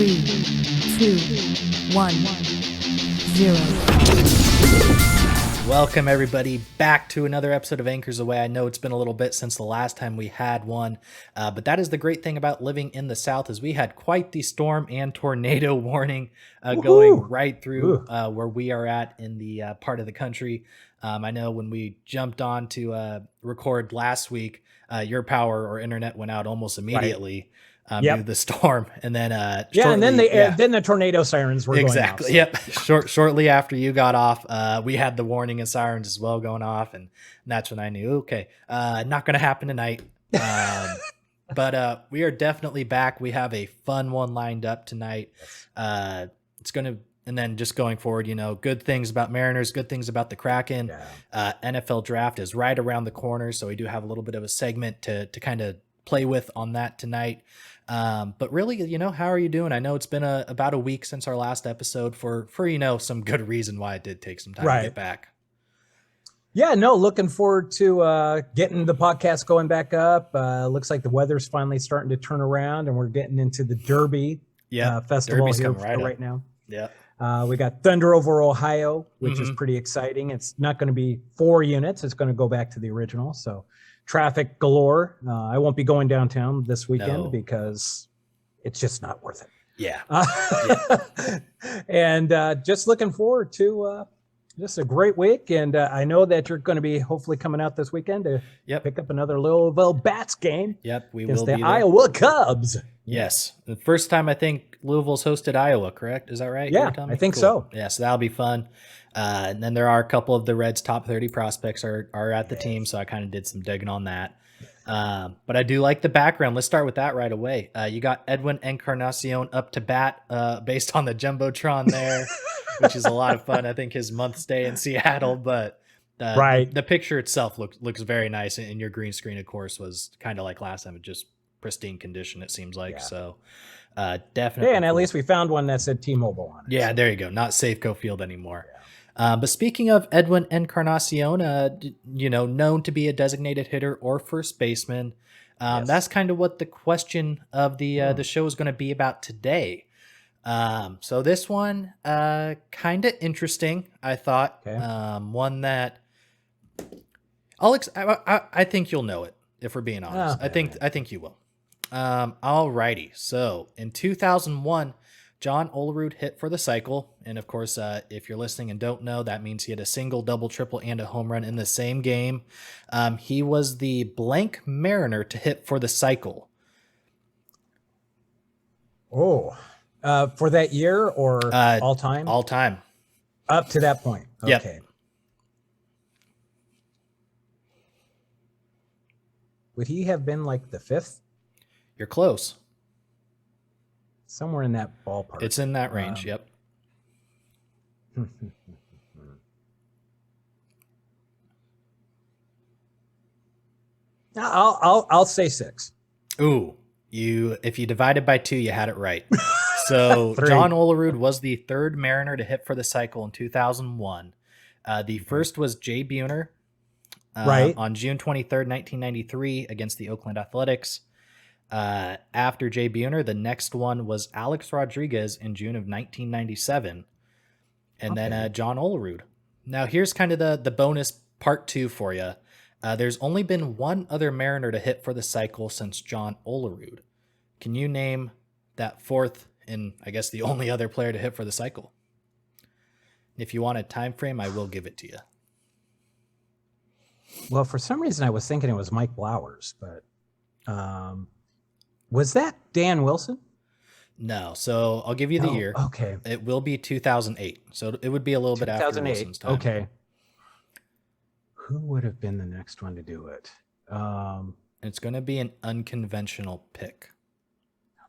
3, 2, 1, 0. Welcome everybody back to another episode of Anchors Away. I know it's been a little bit since the last time we had one, but that is the great thing about living in the South is we had quite the storm and tornado warning going right through where we are at in the part of the country. I know when we jumped on to record last week, your power or internet went out almost immediately. Due to the storm, and then and then the tornado sirens were going off. So. Yep. Shortly after you got off, we had the warning and sirens as well going off, and that's when I knew, okay, not going to happen tonight. But we are definitely back. We have a fun one lined up tonight. It's going to, and then just going forward, you know, good things about Mariners, good things about the Kraken. NFL draft is right around the corner, so we do have a little bit of a segment to kind of play with on that tonight. But really, you know, how are you doing? I know it's been about a week since our last episode for, you know, some good reason why it did take some time to get back. Yeah, no, looking forward to getting the podcast going back up. Looks like the weather's finally starting to turn around and we're getting into the Derby festival Derby's here right now. Yeah. We got Thunder over Ohio, which is pretty exciting. It's not going to be 4 units. It's going to go back to the original. So traffic galore. I won't be going downtown this weekend because it's just not worth it. Yeah. And just looking forward to just a great week. And I know that you're going to be hopefully coming out this weekend to pick up another Louisville Bats game. Yep, we against will be the there. Iowa Cubs. Yes. The first time I think Louisville's hosted Iowa, correct? Is that right? Yeah, I think so. Yeah, so that'll be fun. And then there are a couple of the Reds' top 30 prospects are at the team, so I kind of did some digging on that. But I do like the background. Let's start with that right away. You got Edwin Encarnacion up to bat based on the Jumbotron there, which is a lot of fun. I think his month stay in Seattle, but the picture itself looks very nice. And your green screen, of course, was kind of like last time, just pristine condition, it seems like. So definitely. Yeah, and at least we found one that said T-Mobile on it. Yeah, there you go. Not Safeco Field anymore. But speaking of Edwin Encarnacion, you know, known to be a designated hitter or first baseman, that's kind of what the question of the show is going to be about today. So this one, kind of interesting, I thought. One that I think you'll know it if we're being honest. I think you will. Alrighty. So in 2001. John Olerud hit for the cycle, and of course, if you're listening and don't know, that means he had a single, double, triple, and a home run in the same game. He was the blank Mariner to hit for the cycle. For that year or all time? All time. Up to that point. Okay. Yep. Would he have been like the 5th? You're close. Somewhere in that ballpark. It's in that range. Yep. I'll say 6. Ooh, if you divided by 2, you had it right. So John Olerud was the 3rd Mariner to hit for the cycle in 2001. The first was Jay Buhner on June 23rd, 1993 against the Oakland Athletics. After Jay Buhner, the next one was Alex Rodriguez in June of 1997. And then John Olerud. Now here's kind of the bonus part 2 for you. There's only been one other Mariner to hit for the cycle since John Olerud. Can you name that 4th and I guess the only other player to hit for the cycle? If you want a time frame, I will give it to you. Well, for some reason I was thinking it was Mike Blowers, but was that Dan Wilson? No. So I'll give you the year. Okay. It will be 2008. So it would be a little bit after Wilson's time. Okay. Who would have been the next one to do it? It's going to be an unconventional pick.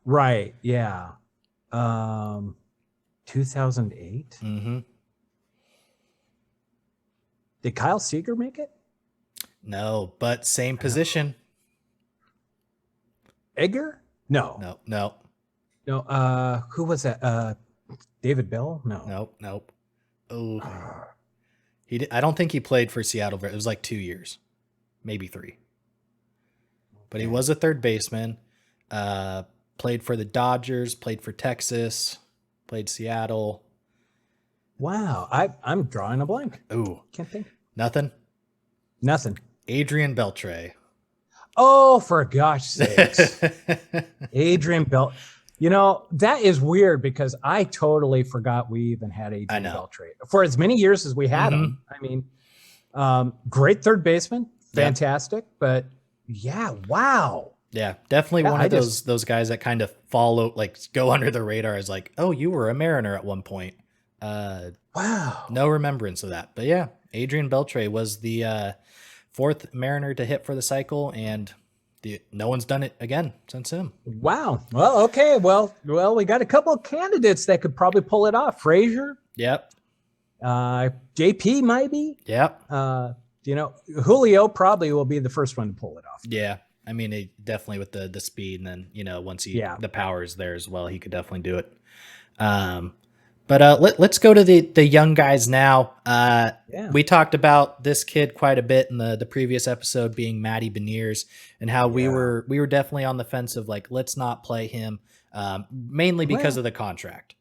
Right. Yeah. 2008. Mm-hmm. Did Kyle Seager make it? No, but same position. Edgar? No. Who was that? David Bell? No. Nope. Oh, I don't think he played for Seattle. It was like 2 years, maybe 3. But he was a third baseman. played for the Dodgers, played for Texas, played Seattle. Wow. I'm drawing a blank. Ooh, Can't think. nothing. Adrian Beltre. Oh, for gosh sakes. Adrian Belt. That is weird because I totally forgot we even had Adrian Beltre. For as many years as we had him, I mean, great third baseman, fantastic, but yeah, wow. Yeah, definitely one of those guys that kind of follow, like go under the radar as like, oh, you were a Mariner at one point. Wow. No remembrance of that. But yeah, Adrian Beltre was the fourth Mariner to hit for the cycle, and no one's done it again since him. Wow. Well, okay. Well, we got a couple of candidates that could probably pull it off. Frazier. Yep. JP maybe. Yep. Julio probably will be the first one to pull it off. Yeah. I mean, definitely with the speed, and then, once the power is there as well, he could definitely do it. But let's go to the young guys now. We talked about this kid quite a bit in the previous episode, being Matty Beniers, and how we were definitely on the fence of like, let's not play him, mainly because of the contract.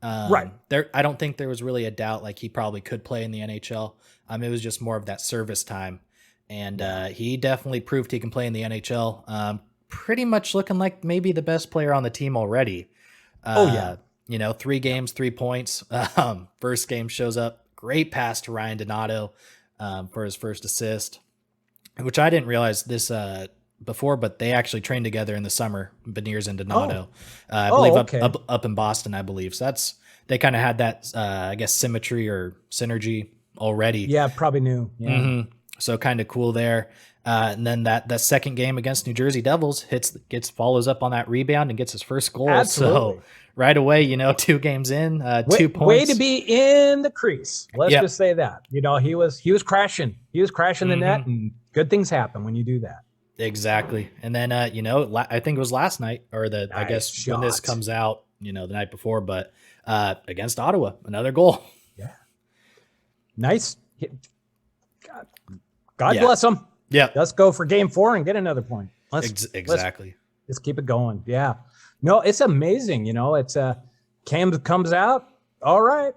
Right. I don't think there was really a doubt like he probably could play in the NHL. It was just more of that service time, and he definitely proved he can play in the NHL. Pretty much looking like maybe the best player on the team already. 3 games, 3 points. First game shows up, great pass to Ryan Donato for his first assist, which I didn't realize this before, but they actually trained together in the summer, Beniers and Donato. I believe up in Boston, I believe. So they kind of had that, I guess, symmetry or synergy already. Yeah, probably new. Yeah. Mm-hmm. So kind of cool there. And then that second game against New Jersey Devils follows up on that rebound and gets his first goal. Absolutely. So right away, 2 games in, 2 points. Way to be in the crease. Let's just say that. He was crashing. He was crashing the net, and good things happen when you do that. Exactly. And then I think it was last night, or I guess when this comes out, the night before, but against Ottawa, another goal. Yeah. Nice. God bless them. Yeah. Let's go for game 4 and get another point. Exactly. Let's keep it going. Yeah. No, it's amazing. It's Cam comes out. All right.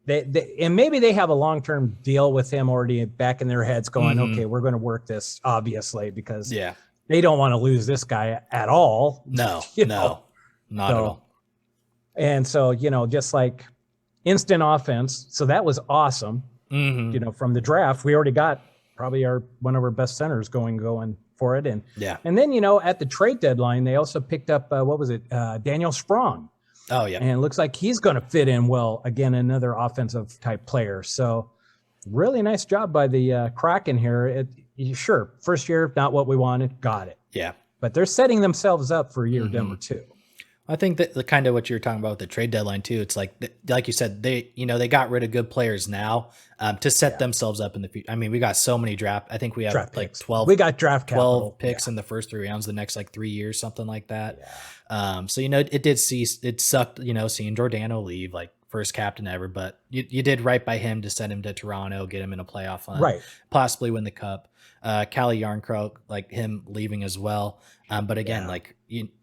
And maybe they have a long-term deal with him already back in their heads going, okay, we're going to work this obviously because they don't want to lose this guy at all. No, not at all. And so, just like instant offense. So that was awesome. From the draft, we already got probably one of our best centers going for it. And then, at the trade deadline, they also picked up, Daniel Sprong. Oh, yeah. And it looks like he's going to fit in well, again, another offensive type player. So really nice job by the Kraken here. Sure, first year, not what we wanted. Got it. Yeah. But they're setting themselves up for year number 2. I think that the kind of what you're talking about with the trade deadline too, it's like you said, they got rid of good players now to set themselves up in the future. I mean, we got so many draft. I think we have like picks. 12. We got draft 12 picks in the first 3 rounds, the next like 3 years, something like that. Yeah. So it sucked, seeing Giordano leave, like first captain ever, but you did right by him to send him to Toronto, get him in a playoff hunt, possibly win the cup. Calle Yarncroke, like him leaving as well. But again,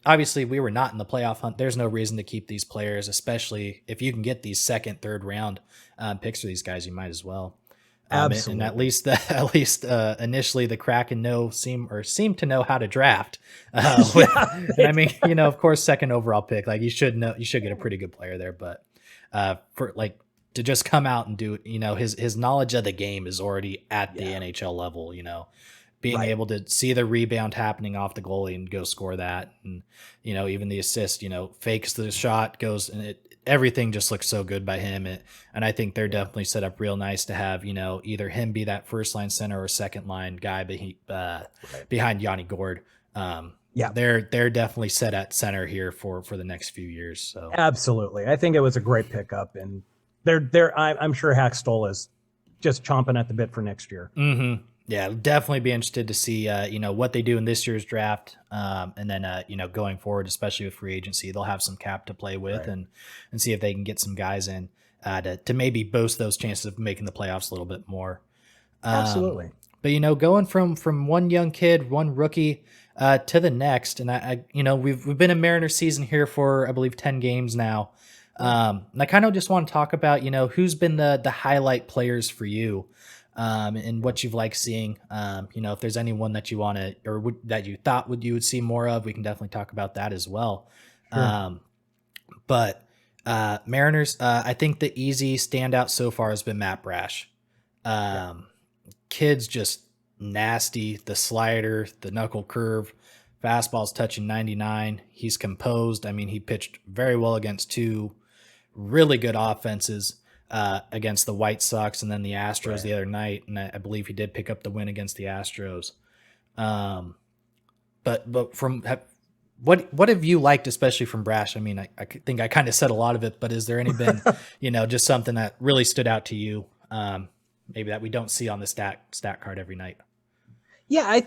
obviously we were not in the playoff hunt. There's no reason to keep these players, especially if you can get these second, third round picks for these guys, you might as well. Absolutely. And at least initially the Kraken seem to know how to draft. I mean, of course, second overall pick, like you should get a pretty good player there, but for like to just come out and do, his knowledge of the game is already at the NHL level, being able to see the rebound happening off the goalie and go score that. And, even the assist, fakes the shot, goes, and everything just looks so good by him. And I think they're definitely set up real nice to have, either him be that first line center or second line guy behind Yanni Gord. They're definitely set at center here for the next few years. So absolutely. I think it was a great pickup, and I'm sure Hackstall is just chomping at the bit for next year. Mm-hmm. Yeah, definitely be interested to see, what they do in this year's draft. And then, going forward, especially with free agency, they'll have some cap to play with and see if they can get some guys in to maybe boost those chances of making the playoffs a little bit more. Absolutely. But, going from one young kid, one rookie, to the next, and I we've been in Mariner season here for I believe 10 games now. And I kind of just want to talk about who's been the highlight players for you, and what you've liked seeing. If there's anyone that you want to that you thought you would see more of, we can definitely talk about that as well. Sure. But Mariners, I think the easy standout so far has been Matt Brash. Kid's just nasty. The slider, the knuckle curve, fastball's touching 99. He's composed. I mean, he pitched very well against two really good offenses against the White Sox and then the Astros the other night. And I believe he did pick up the win against the Astros. But from what have you liked, especially from Brash? I mean, I think I kind of said a lot of it, but is there any been, just something that really stood out to you? Maybe that we don't see on the stat card every night. Yeah.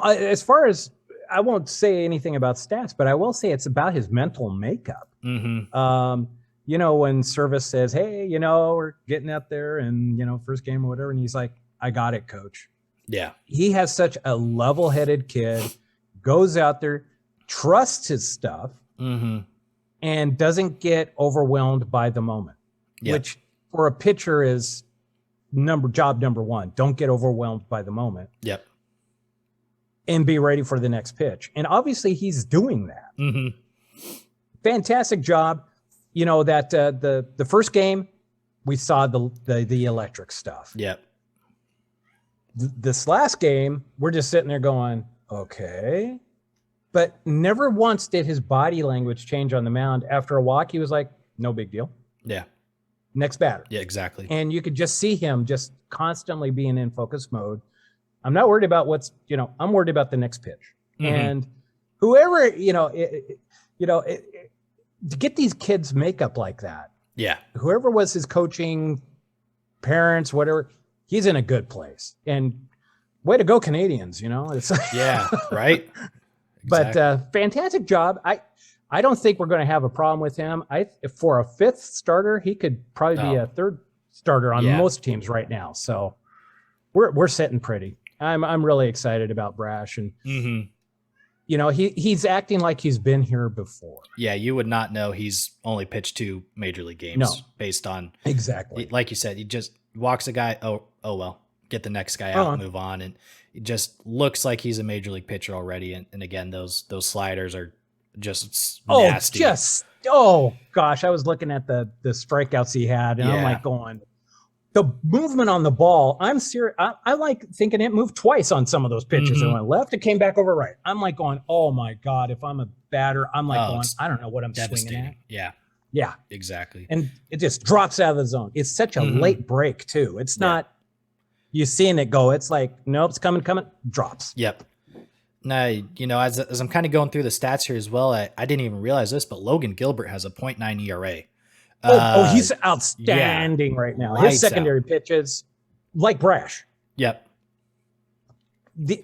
As far as, I won't say anything about stats, but I will say it's about his mental makeup. Mm-hmm. When Service says, hey, we're getting out there and, first game or whatever. And he's like, I got it, coach. Yeah. He has such a level-headed kid, goes out there, trusts his stuff, mm-hmm. and doesn't get overwhelmed by the moment, which for a pitcher is job number one. Don't get overwhelmed by the moment. Yep. And be ready for the next pitch. And obviously he's doing that. Mm-hmm. Fantastic job. That the first game we saw the electric stuff. Yep. This last game, we're just sitting there going, okay. But never once did his body language change on the mound. After a walk, he was like, no big deal. Yeah. Next batter. Yeah, exactly. And you could just see him just constantly being in focus mode. I'm not worried about I'm worried about the next pitch. Mm-hmm. And whoever, to get these kids makeup like that. Yeah. Whoever was his coaching, parents, whatever, he's in a good place. And way to go, Canadians, It's yeah, right. Exactly. But fantastic job. I don't think we're going to have a problem with him. For a fifth starter, he could probably be a third starter on most teams right now. So we're sitting pretty. I'm really excited about Brash, and mm-hmm. He's acting like he's been here before. Yeah, you would not know he's only pitched 2 major league games based on exactly like you said. He just walks a guy. Oh well, get the next guy out, and move on, and it just looks like he's a major league pitcher already. And again, those sliders are just nasty. Gosh, I was looking at the strikeouts he had, and I'm like going, the movement on the ball. I'm serious. I like thinking it moved twice on some of those pitches. Mm-hmm. It went left, it came back over right. I'm like going, oh my God, if I'm a batter, I'm like going, I don't know what I'm swinging at. Yeah, exactly. And it just drops out of the zone. It's such a late break too. It's not you seeing it go. It's like, nope, it's coming, drops. Yep. Now, as I'm kind of going through the stats here as well, I didn't even realize this, but Logan Gilbert has a .9 ERA. He's outstanding right now. His secondary pitches, like Brash. Yep. They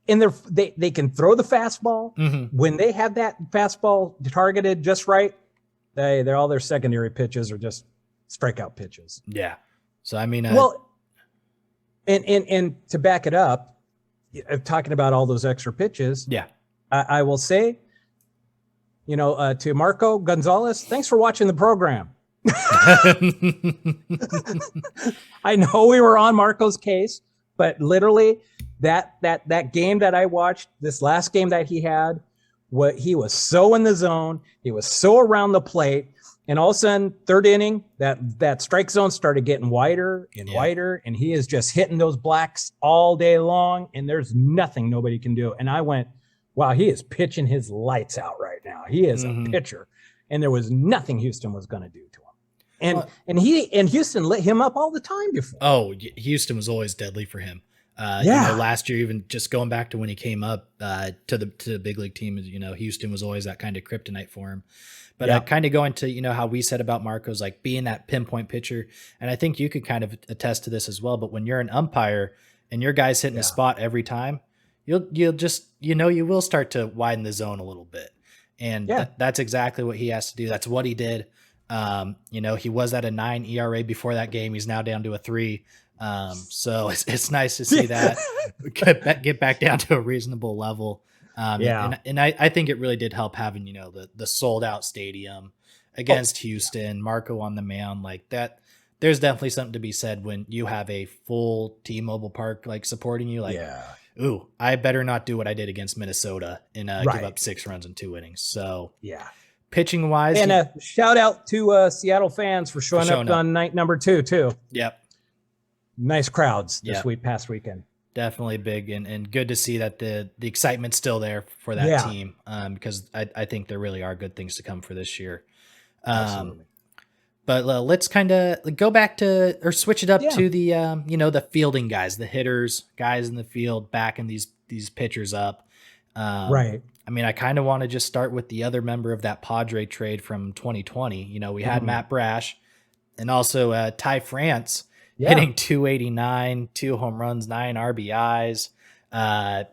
can throw the fastball. Mm-hmm. When they have that fastball targeted just right, they're all their secondary pitches are just strikeout pitches. Yeah. So I mean, and to back it up, talking about all those extra pitches. Yeah. I will say, to Marco Gonzalez, thanks for watching the program. I know we were on Marco's case, but literally that game that I watched, this last game that he had, he was so in the zone, he was so around the plate, and all of a sudden, third inning, that strike zone started getting wider and wider, and he is just hitting those blacks all day long, and there's nothing nobody can do. And I went, wow, he is pitching his lights out right now. He is a pitcher, and there was nothing Houston was going to do to him. And Houston lit him up all the time before. Oh, Houston was always deadly for him. Last year, even just going back to when he came up to the big league team, Houston was always that kind of kryptonite for him. But kind of going to, how we said about Marco's, like being that pinpoint pitcher. And I think you could kind of attest to this as well. But when you're an umpire and your guy's hitting a spot every time, you'll just, you will start to widen the zone a little bit. And that's exactly what he has to do. That's what he did. He was at a 9 ERA before that game. He's now down to a 3. So it's nice to see that get back down to a reasonable level. And I think it really did help having, the sold out stadium against Houston, Marco on the mound like that. There's definitely something to be said when you have a full T-Mobile Park, like supporting you, like, ooh, I better not do what I did against Minnesota and give up 6 runs in 2 innings. So pitching wise. And a shout out to Seattle fans for showing up on night number 2 too. Yep. Nice crowds this past weekend. Definitely big and good to see that the excitement's still there for that team, because I think there really are good things to come for this year. Absolutely. But let's kind of go back to, or switch it up to the the fielding guys, the hitters, guys in the field, backing these pitchers up. Right. I mean, I kind of want to just start with the other member of that Padre trade from 2020. We had Matt Brash and also Ty France. Hitting 289, 2 home runs, 9 RBIs,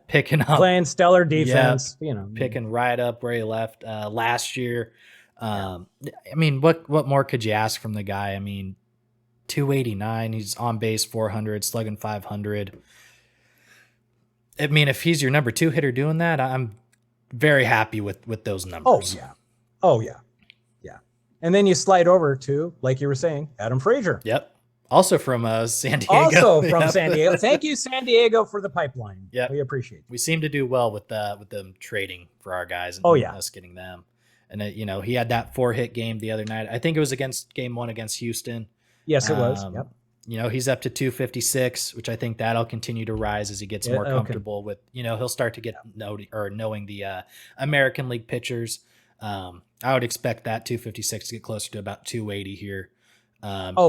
picking up, playing stellar defense, picking right up where he left last year. I mean, what more could you ask from the guy? I mean, 289, he's on base 400, slugging 500. I mean, if he's your number 2 hitter doing that, I'm very happy with those numbers. Oh yeah. And then you slide over to, like you were saying, Adam Frazier. Yep. Also from San Diego. San Diego. Thank you, San Diego, for the pipeline. Yeah, we appreciate it. We seem to do well with them trading for our guys and us getting them. And he had that 4-hit game the other night. I think it was game 1 against Houston. Yes, it was. Yep. He's up to 256, which I think that'll continue to rise as he gets more comfortable with. He'll start to get knowing the American League pitchers. I would expect that 256 to get closer to about 280 here.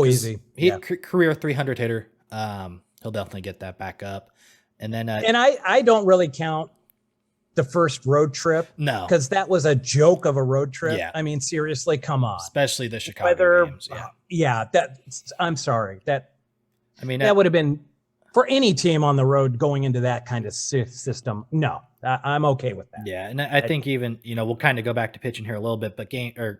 Easy. Career 300 hitter. He'll definitely get that back up. And then, and I don't really count the first road trip. No, because that was a joke of a road trip. Yeah. I mean, seriously, come on. Especially the Chicago games. I'm sorry. That would have been for any team on the road going into that kind of system. No, I'm okay with that. Yeah. And I think even, we'll kind of go back to pitching here a little bit, but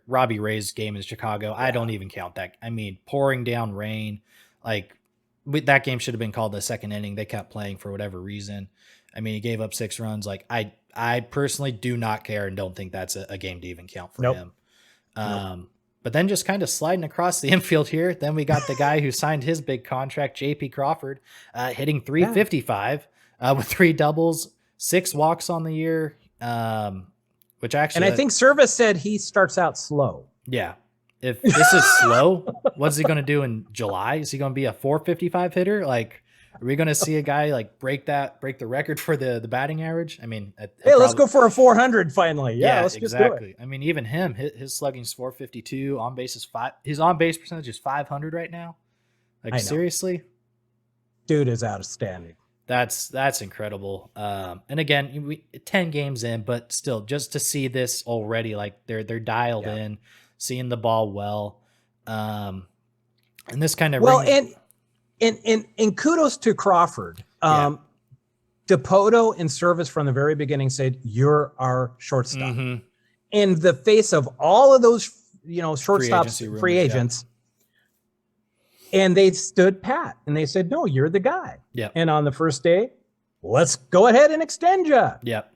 Robbie Ray's game in Chicago, I don't even count that. I mean, pouring down rain, that game should have been called the second inning. They kept playing for whatever reason. I mean, he gave up 6 runs. I personally do not care and don't think that's a game to even count for him. But then just kind of sliding across the infield here, then we got the guy who signed his big contract, J.P. Crawford, hitting 355 with 3 doubles, 6 walks on the year, which actually... And I think Service said he starts out slow. Yeah. If this is slow, what's he going to do in July? Is he going to be a 455 hitter? Are we going to see a guy break the record for the batting average? I mean, let's go for a 400 finally. Yeah, let's exactly. Just do it. I mean, even him, his slugging's 452, on base is 5. His on base percentage is 500 right now. Seriously, dude is outstanding. That's incredible. And again, 10 games in, but still, just to see this already, they're dialed in, seeing the ball well, and this kind of And kudos to Crawford. Dipoto in Service from the very beginning said, "You're our shortstop." Mm-hmm. In the face of all of those, shortstops, free agents, and they stood pat and they said, "No, you're the guy." Yeah. And on the first day, let's go ahead and extend you. Yep.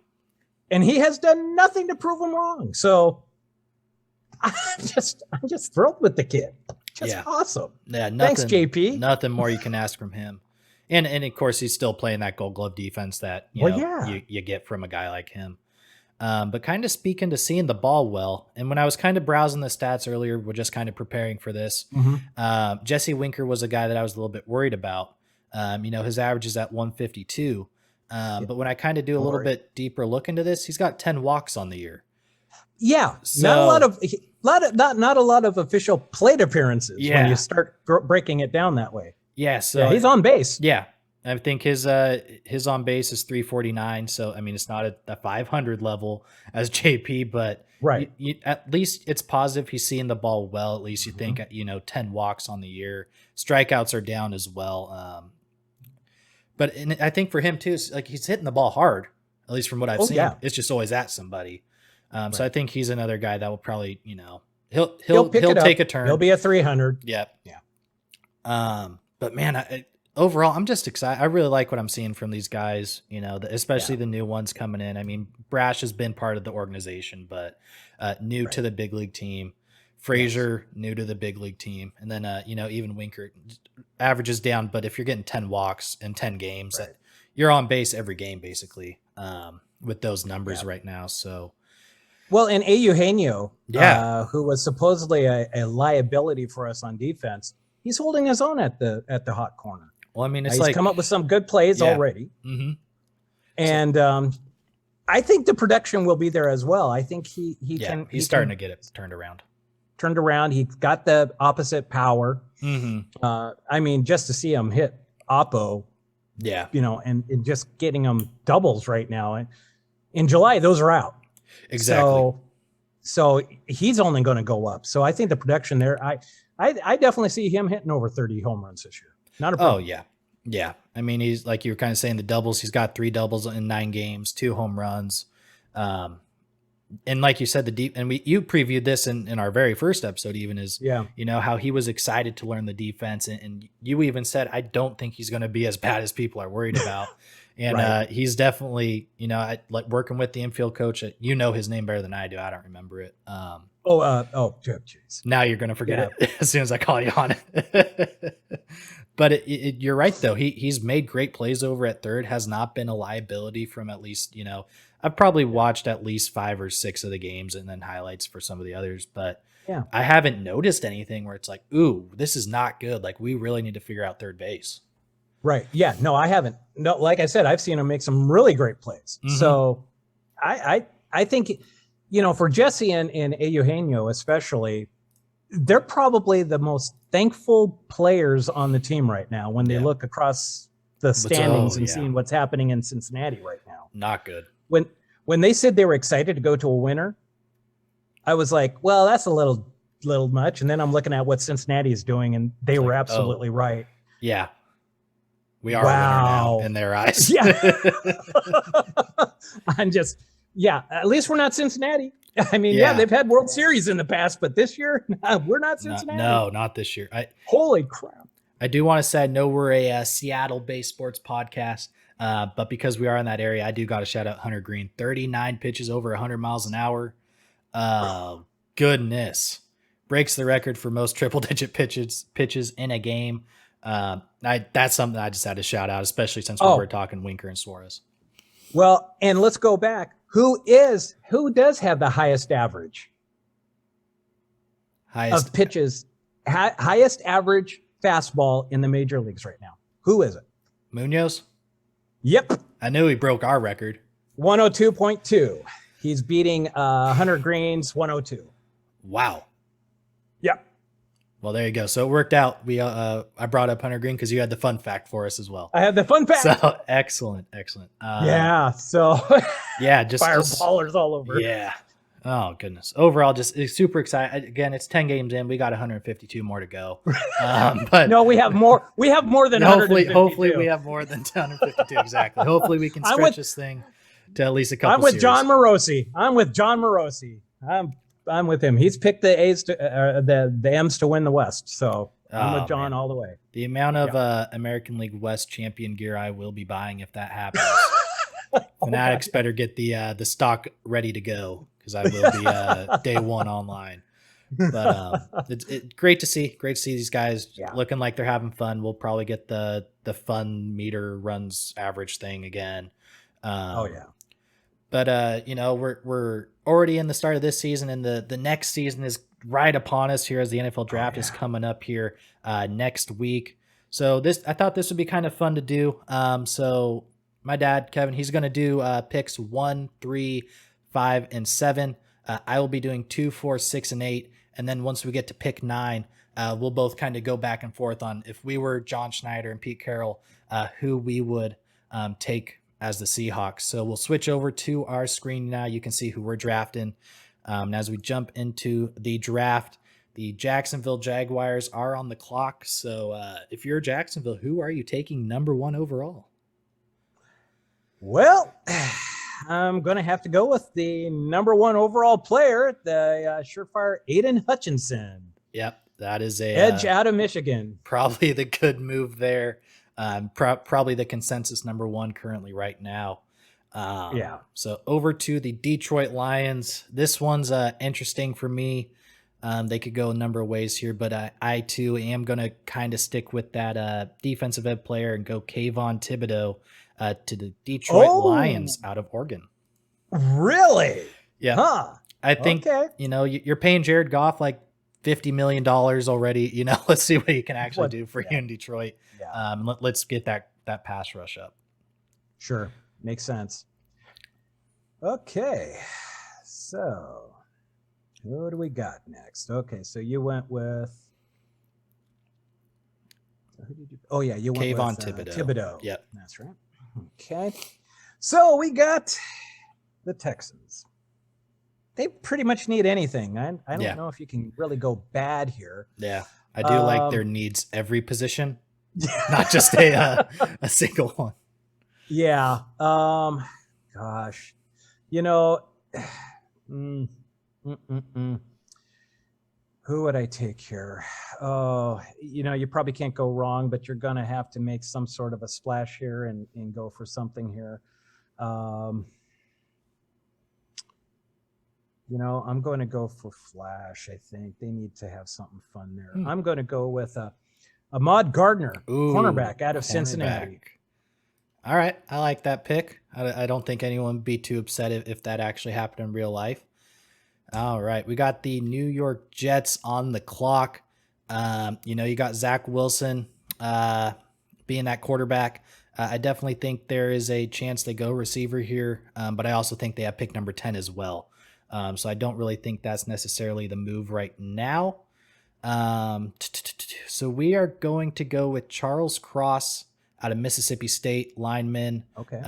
And he has done nothing to prove him wrong. So I'm just thrilled with the kid. Awesome. Yeah, thanks, JP. Nothing more you can ask from him. And of course, he's still playing that Gold Glove defense that you get from a guy like him. But kind of speaking to seeing the ball well, and when I was kind of browsing the stats earlier, we're just kind of preparing for this. Mm-hmm. Jesse Winker was a guy that I was a little bit worried about. His average is at 152. But when I kind of do a little bit deeper look into this, he's got 10 walks on the year. Yeah, so, not a lot of official plate appearances when you start breaking it down that way. Yeah, so he's on base. Yeah, I think his on base is 349. So I mean, it's not at the 500 level as JP, but right. At least it's positive. He's seeing the ball well. At least you think 10 walks on the year. Strikeouts are down as well. But I think for him too, he's hitting the ball hard. At least from what I've seen, it's just always at somebody. So I think he's another guy that will probably, he'll take a turn. He'll be a 300. Yep. Yeah. But man, overall, I'm just excited. I really like what I'm seeing from these guys, especially the new ones coming in. I mean, Brash has been part of the organization, but new to the big league team. Frazier, new to the big league team. And then, even Winker averages down. But if you're getting 10 walks in 10 games, you're on base every game, basically, with those numbers right now. So, well, and Eugenio, who was supposedly a liability for us on defense, he's holding his own at the hot corner. Well, I mean, he's come up with some good plays already. Mm-hmm. And I think the production will be there as well. I think he's starting to get it turned around. He's got the opposite power. Mm-hmm. I mean, just to see him hit Oppo, and just getting them doubles right now. And in July, those are out. Exactly. So he's only going to go up. So I think the production there, I definitely see him hitting over 30 home runs this year. Not a problem. Oh, yeah. Yeah. I mean, he's like you were kind of saying the doubles. He's got 3 doubles in 9 games, 2 home runs. And like you said, you previewed this in our very first episode, even how he was excited to learn the defense. And you even said, I don't think he's going to be as bad as people are worried about. And he's definitely, like working with the infield coach. His name better than I do. I don't remember it. Jeez. Now you're going to forget it as soon as I call you on it. But you're right, though. He's made great plays over at third, has not been a liability from at least, I've probably watched at least 5 or 6 of the games and then highlights for some of the others. But I haven't noticed anything where it's like, ooh, this is not good. Like, we really need to figure out third base. Right. Yeah. No, I haven't. No, like I said, I've seen him make some really great plays. Mm-hmm. So I think, for Jesse and Eugenio especially, they're probably the most thankful players on the team right now when they look across the standings and seeing what's happening in Cincinnati right now. Not good. When they said they were excited to go to a winner, I was like, well, that's a little much. And then I'm looking at what Cincinnati is doing, and they were absolutely right. Yeah. We are a winner now in their eyes. Yeah. At least we're not Cincinnati. I mean, they've had World Series in the past, but this year, we're not Cincinnati. No, not this year. Holy crap. I do want to say, I know we're a Seattle-based sports podcast, but because we are in that area, I do got to shout out Hunter Green. 39 pitches over 100 miles an hour. Goodness. Breaks the record for most triple-digit pitches in a game. That's something I just had to shout out, especially since we were talking Winker and Suarez. Well, and let's go back. Who does have the highest average of pitches, highest average fastball in the major leagues right now? Who is it? Munoz? Yep. I knew he broke our record. 102.2. He's beating Hunter Green's 102. Wow. Yep. Well, there you go. So it worked out. I brought up Hunter Green because you had the fun fact for us as well. I had the fun fact. So excellent. So just fireballers all over. Yeah. Oh goodness. Overall, just super excited. Again, it's 10 games in. We got 152 more to go. But no, we have more. We have more than hopefully we have more than 152. Exactly. Hopefully we can stretch this thing to at least a couple. I'm with series. John Morosi. I'm with him. He's picked the A's to the M's to win the West. So I'm with John all the way. The amount of American League West champion gear I will be buying if that happens. Fanatics better get the stock ready to go because I will be day one online. But it's great to see these guys looking like they're having fun. We'll probably get the fun meter runs average thing again. But we're already in the start of this season, and the next season is right upon us here as the NFL draft is coming up here next week. So I thought this would be kind of fun to do. So my dad, Kevin, he's going to do picks 1, 3, 5, and 7. I will be doing 2, 4, 6, and 8. And then once we get to pick 9, we'll both kind of go back and forth on if we were John Schneider and Pete Carroll, who we would take as the Seahawks. So we'll switch over to our screen now. You can see who we're drafting. And as we jump into the draft, the Jacksonville Jaguars are on the clock. So if you're Jacksonville, who are you taking number 1 overall? Well, I'm going to have to go with the number 1 overall player, the surefire Aiden Hutchinson. Yep, that is a edge out of Michigan. Probably the good move there. Probably the consensus number one currently right now. So over to the Detroit Lions. This one's interesting for me. They could go a number of ways here, but I too am going to kind of stick with that defensive end player and go Kayvon Thibodeau to the Detroit Lions out of Oregon. Really? Yeah. Huh. I think, you're paying Jared Goff like $50 million already. Let's see what he can actually do for you in Detroit. Yeah. Let's get that pass rush up. Sure. Makes sense. Okay. So what do we got next? Okay. So you went with, who did you? Oh yeah. You went Kayvon with Thibodeau. Thibodeau. Yep. That's right. Okay. So we got the Texans. They pretty much need anything. I don't know if you can really go bad here. Yeah. I do like their needs every position, not just a single one. Yeah. Gosh. Who would I take here? Oh, you probably can't go wrong, but you're going to have to make some sort of a splash here and go for something here. I'm going to go for Flash. I think they need to have something fun there. I'm going to go with Ahmad Gardner, cornerback out of Cincinnati. All right. I like that pick. I don't think anyone would be too upset if that actually happened in real life. All right. We got the New York Jets on the clock. You got Zach Wilson being that quarterback. I definitely think there is a chance they go receiver here, but I also think they have pick number 10 as well. So I don't really think that's necessarily the move right now. So we are going to go with Charles Cross out of Mississippi State, lineman. Okay.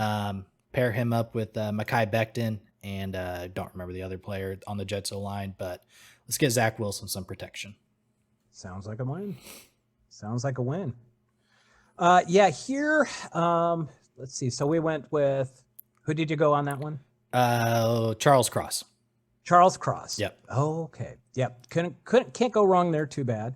Pair him up with Mekhi Becton, and I don't remember the other player on the Jets O-line, but let's get Zach Wilson some protection. Sounds like a win. Here, let's see. So we went with, who did you go on that one? Charles Cross. Charles Cross. Yep. Oh, okay. Yep. Can't go wrong there too bad.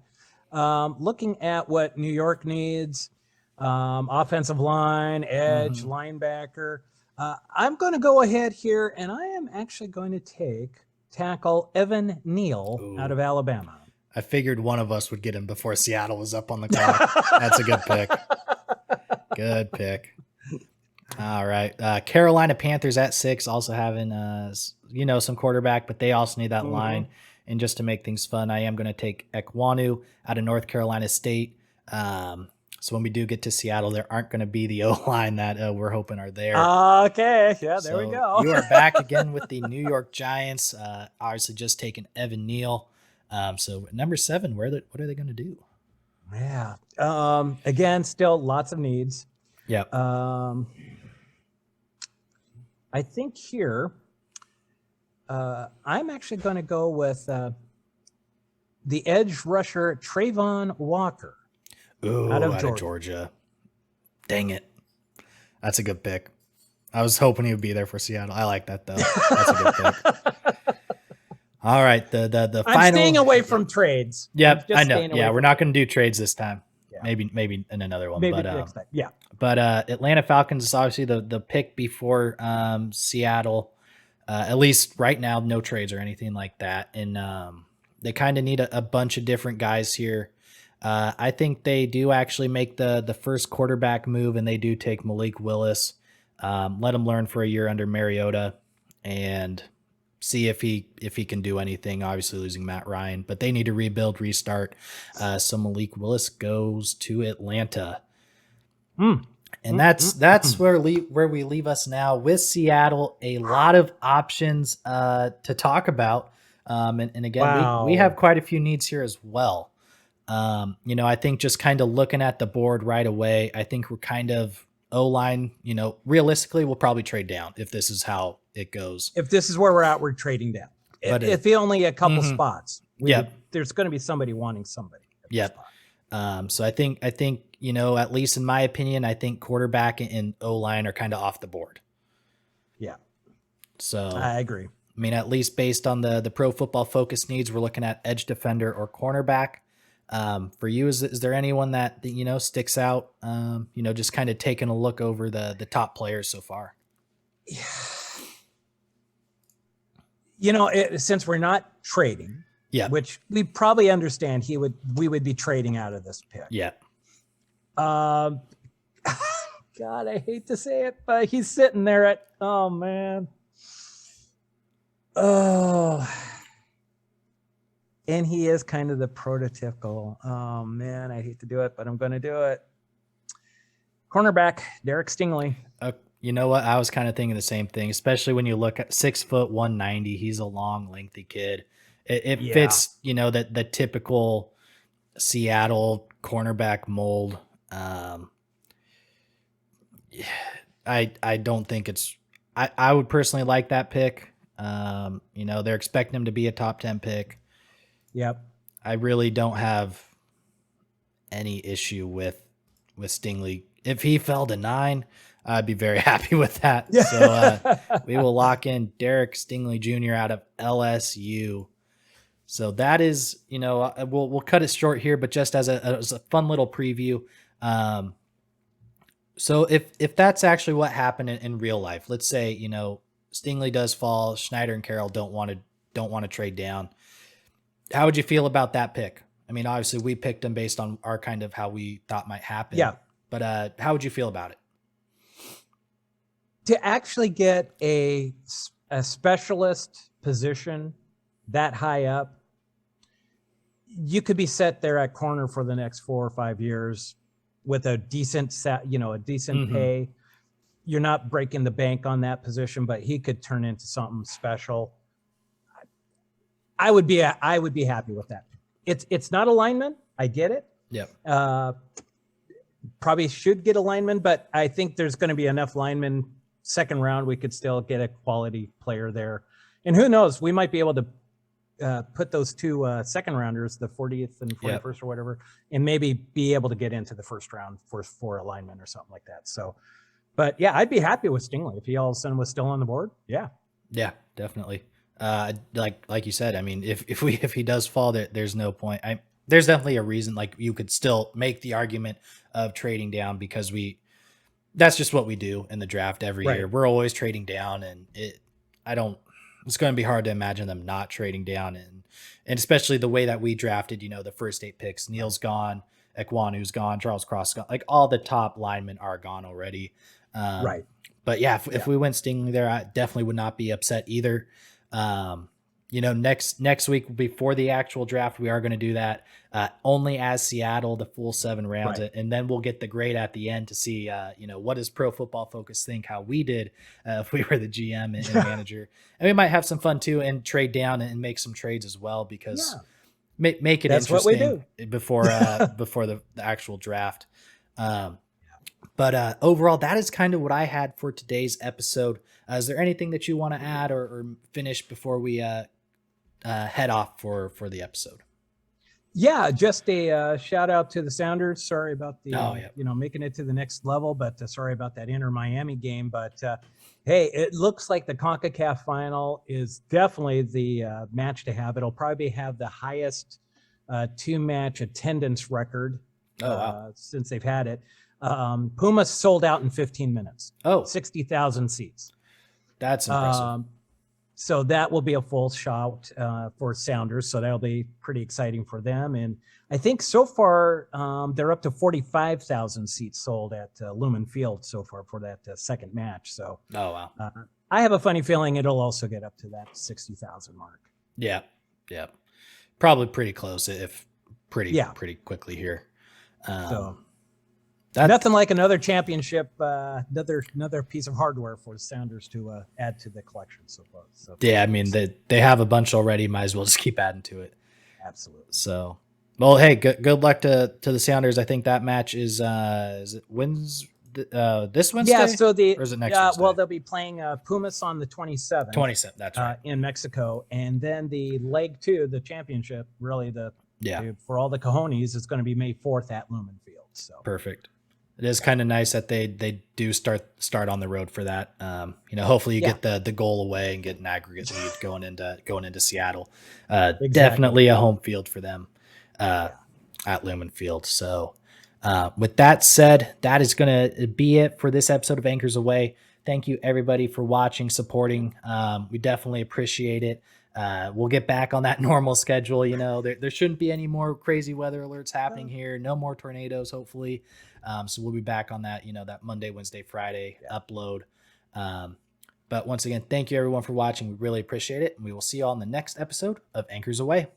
Looking at what New York needs, offensive line, edge, linebacker. I'm going to go ahead here, and I am actually going to tackle Evan Neal out of Alabama. I figured one of us would get him before Seattle was up on the clock. That's a good pick. Good pick. All right. Carolina Panthers at 6, also having, some quarterback, but they also need that line. And just to make things fun, I am going to take Ekwonu out of North Carolina State. So when we do get to Seattle, there aren't going to be the O-line that we're hoping are there. Okay. Yeah, there we go. You are back again with the New York Giants. Obviously just taking Evan Neal. So number 7, what are they going to do? Yeah. Again, still lots of needs. Yep. I think here, I'm actually going to go with the edge rusher Trayvon Walker. Out of Georgia. Dang it. That's a good pick. I was hoping he would be there for Seattle. I like that, though. That's a good pick. All right. The I'm final. staying away from trades. Yep, I know. Yeah, we're not going to do trades this time. Yeah. Maybe in another one. Maybe but, next time. Yeah. But Atlanta Falcons is obviously the pick before Seattle. At least right now, no trades or anything like that. And they kind of need a bunch of different guys here. I think they do actually make the first quarterback move, and they do take Malik Willis. Let him learn for a year under Mariota and see if he can do anything. Obviously losing Matt Ryan, but they need to rebuild, restart. So Malik Willis goes to Atlanta. And that's where we leave us now with Seattle. A lot of options to talk about. And again, we have quite a few needs here as well. I think just kind of looking at the board right away, I think we're kind of O-line, realistically, we'll probably trade down if this is how it goes. If this is where we're at, we're trading down. But if only a couple spots, there's going to be somebody wanting somebody. Yep. So I think, at least in my opinion, I think quarterback and O-line are kind of off the board. Yeah. So I agree. I mean, at least based on the Pro Football Focus needs, we're looking at edge defender or cornerback. For you, is there anyone that sticks out? Just kind of taking a look over the top players so far. Since we're not trading, yeah, which we probably understand, we would be trading out of this pick. Yeah. God, I hate to say it, but he's sitting there at, oh man. Oh, and he is kind of the prototypical, oh man, I hate to do it, but I'm going to do it. Cornerback, Derek Stingley. You know what? I was kind of thinking the same thing, especially when you look at 6 foot 190. He's a long, lengthy kid. It fits, the typical Seattle cornerback mold. I don't think I would personally like that pick. They're expecting him to be a top 10 pick. Yep. I really don't have any issue with Stingley. If he fell to 9, I'd be very happy with that. Yeah. So we will lock in Derek Stingley Jr. out of LSU. So that is, we'll cut it short here, but just as a fun little preview. So if that's actually what happened in real life, let's say, Stingley does fall, Schneider and Carroll don't want to trade down. How would you feel about that pick? I mean, obviously we picked him based on our kind of how we thought might happen. Yeah. But how would you feel about it? To actually get a specialist position that high up, you could be set there at corner for the next 4 or 5 years with a decent pay. You're not breaking the bank on that position, but he could turn into something special. I would be happy with that. It's not a lineman. I get it. Yeah. Probably should get a lineman, but I think there's going to be enough linemen. Second round, we could still get a quality player there. And who knows, we might be able to put those 2 second rounders, the 40th and 41st or whatever, and maybe be able to get into the first round for a lineman or something like that. So, but yeah, I'd be happy with Stingley if he all of a sudden was still on the board. Yeah. Yeah, definitely. Like you said, I mean, if he does fall, there's no point. There's definitely a reason. Like you could still make the argument of trading down because that's just what we do in the draft every year. We're always trading down, and it's going to be hard to imagine them not trading down, and especially the way that we drafted, the first 8 picks. Neil's gone, Ekwanu's gone, Charles Cross gone, like all the top linemen are gone already. Right. But yeah, if we went Stingley there, I definitely would not be upset either. Next week before the actual draft, we are going to do that only as Seattle, the full 7 rounds, and then we'll get the grade at the end to see, what does Pro Football Focus think how we did if we were the GM and manager, and we might have some fun too and trade down and make some trades as well because make it That's interesting what we do. before the actual draft. But overall, that is kind of what I had for today's episode. Is there anything that you want to add or finish before we head off for the episode? Yeah, just a shout out to the Sounders. Sorry about the making it to the next level, but sorry about that Inter Miami game. But hey, it looks like the CONCACAF final is definitely the match to have. It'll probably have the highest 2-match attendance record since they've had it. Pumas sold out in 15 minutes. 60,000 seats. That's impressive. So that will be a full shout for Sounders. So that'll be pretty exciting for them. And I think so far they're up to 45,000 seats sold at Lumen Field so far for that second match. So I have a funny feeling it'll also get up to that 60,000 mark. Yeah. Probably pretty close, if pretty quickly here. Nothing like another championship, another piece of hardware for the Sounders to add to the collection so far. So yeah, I mean they have a bunch already. Might as well just keep adding to it. Absolutely. So, well, hey, good luck to the Sounders. I think that match is it wins this Wednesday? Yeah. So or is it next Wednesday? Well, they'll be playing Pumas on the 27th. 27th. That's right. In Mexico, and then the leg 2, the championship, really for all the cojones, is going to be May 4th at Lumen Field. So perfect. It is kind of nice that they do start on the road for that. Hopefully you get the goal away and get an aggregate lead going into Seattle. Exactly. Definitely a home field for them. at Lumen Field. So with that said, that is going to be it for this episode of Anchors Away. Thank you everybody for watching, supporting. We definitely appreciate it. We'll get back on that normal schedule. You know, there shouldn't be any more crazy weather alerts happening here. No more tornadoes, hopefully. So we'll be back on that, that Monday, Wednesday, Friday upload. But once again, thank you everyone for watching. We really appreciate it. And we will see you all in the next episode of Anchors Away.